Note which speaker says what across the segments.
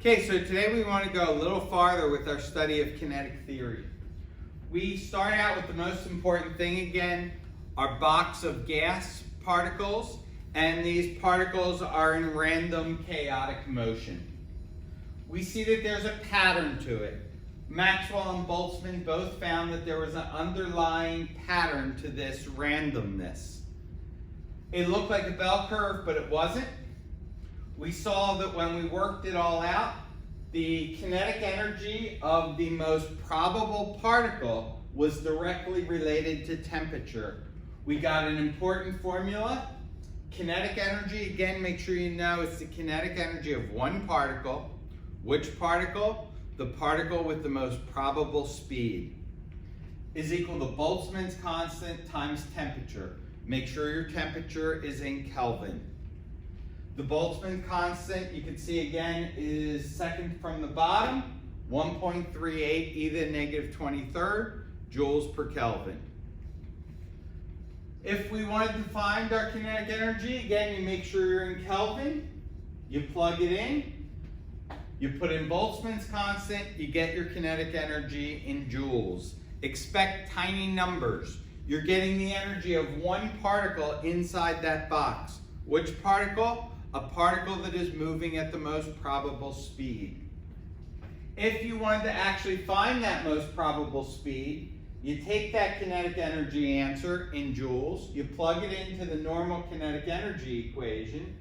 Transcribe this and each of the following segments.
Speaker 1: Okay, so today we want to go a little farther with our study of kinetic theory. We start out with the most important thing again, our box of gas particles, and these particles are in random chaotic motion. We see that there's a pattern to it. Maxwell and Boltzmann both found that there was an underlying pattern to this randomness. It looked like a bell curve, but it wasn't. We saw that when we worked it all out, the kinetic energy of the most probable particle was directly related to temperature. We got an important formula. Kinetic energy, again, make sure you know it's the kinetic energy of one particle. Which particle? The particle with the most probable speed is equal to Boltzmann's constant times temperature. Make sure your temperature is in Kelvin. The Boltzmann constant, you can see again, is second from the bottom, 1.38 e to the negative 23rd joules per Kelvin. If we wanted to find our kinetic energy, again, you make sure you're in Kelvin, you plug it in, you put in Boltzmann's constant, you get your kinetic energy in joules. Expect tiny numbers. You're getting the energy of one particle inside that box. Which particle? A particle that is moving at the most probable speed. If you wanted to actually find that most probable speed, you take that kinetic energy answer in joules, you plug it into the normal kinetic energy equation,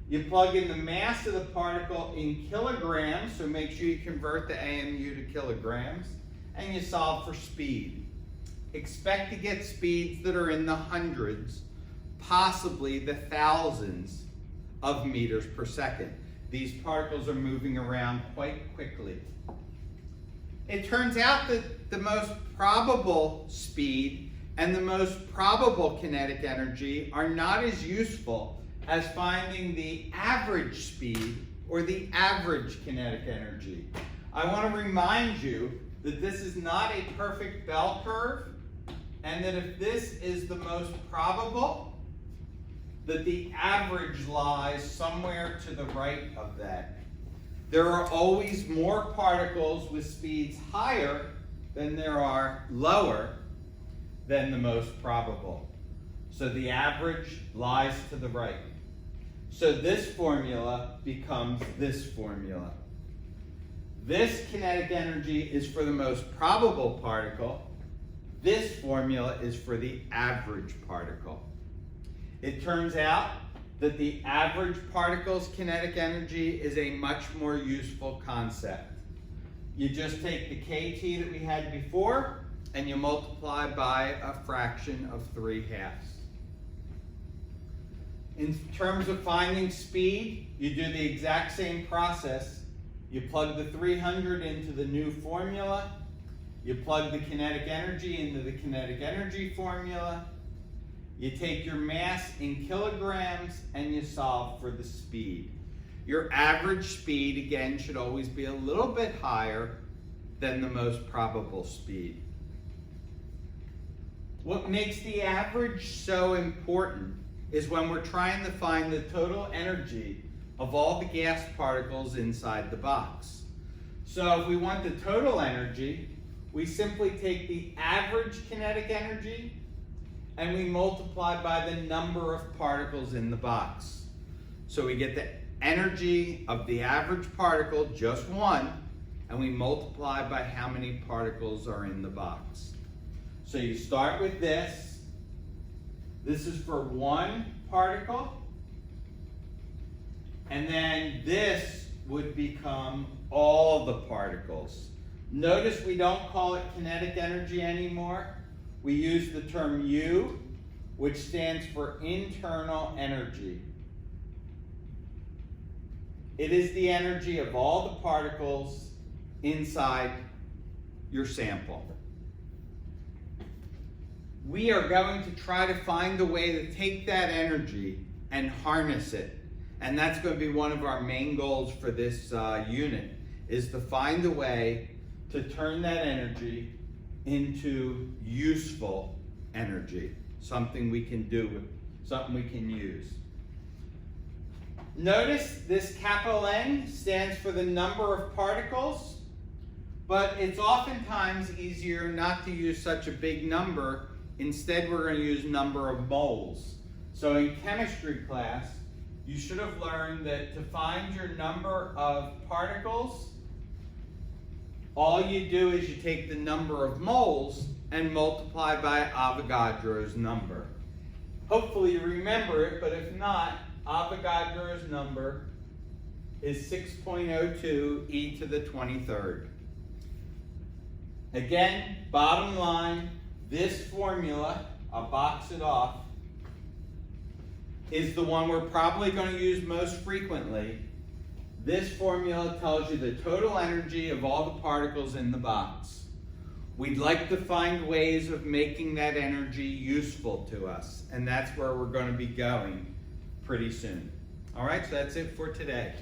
Speaker 1: you plug in the mass of the particle in kilograms, so make sure you convert the AMU to kilograms, and you solve for speed. Expect to get speeds that are in the hundreds, possibly the thousands of meters per second. These particles are moving around quite quickly. It turns out that the most probable speed and the most probable kinetic energy are not as useful as finding the average speed or the average kinetic energy. I want to remind you that this is not a perfect bell curve, and that if this is the most probable, that the average lies somewhere to the right of that. There are always more particles with speeds higher than there are lower than the most probable. So the average lies to the right. So this formula becomes this formula. This kinetic energy is for the most probable particle. This formula is for the average particle. It turns out that the average particle's kinetic energy is a much more useful concept. You just take the kT that we had before and you multiply by a fraction of 3/2. In terms of finding speed, you do the exact same process. You plug the 300 into the new formula. You plug the kinetic energy into the kinetic energy formula. You take your mass in kilograms and you solve for the speed. Your average speed, again, should always be a little bit higher than the most probable speed. What makes the average so important is when we're trying to find the total energy of all the gas particles inside the box. So if we want the total energy, we simply take the average kinetic energy and we multiply by the number of particles in the box. So we get the energy of the average particle, just one, and we multiply by how many particles are in the box. So you start with this. This is for one particle. And then this would become all the particles. Notice we don't call it kinetic energy anymore. We use the term U, which stands for internal energy. It is the energy of all the particles inside your sample. We are going to try to find a way to take that energy and harness it. And that's going to be one of our main goals for this unit, is to find a way to turn that energy into useful energy, something we can do, something we can use. Notice this capital N stands for the number of particles, but it's oftentimes easier not to use such a big number. Instead, we're going to use number of moles. So in chemistry class, you should have learned that to find your number of particles, all you do is you take the number of moles and multiply by Avogadro's number. Hopefully you remember it, but if not, Avogadro's number is 6.02 e to the 23rd. Again, bottom line, this formula, I'll box it off, is the one we're probably going to use most frequently. This formula tells you the total energy of all the particles in the box. We'd like to find ways of making that energy useful to us, and that's where we're going to be going pretty soon. All right, so that's it for today.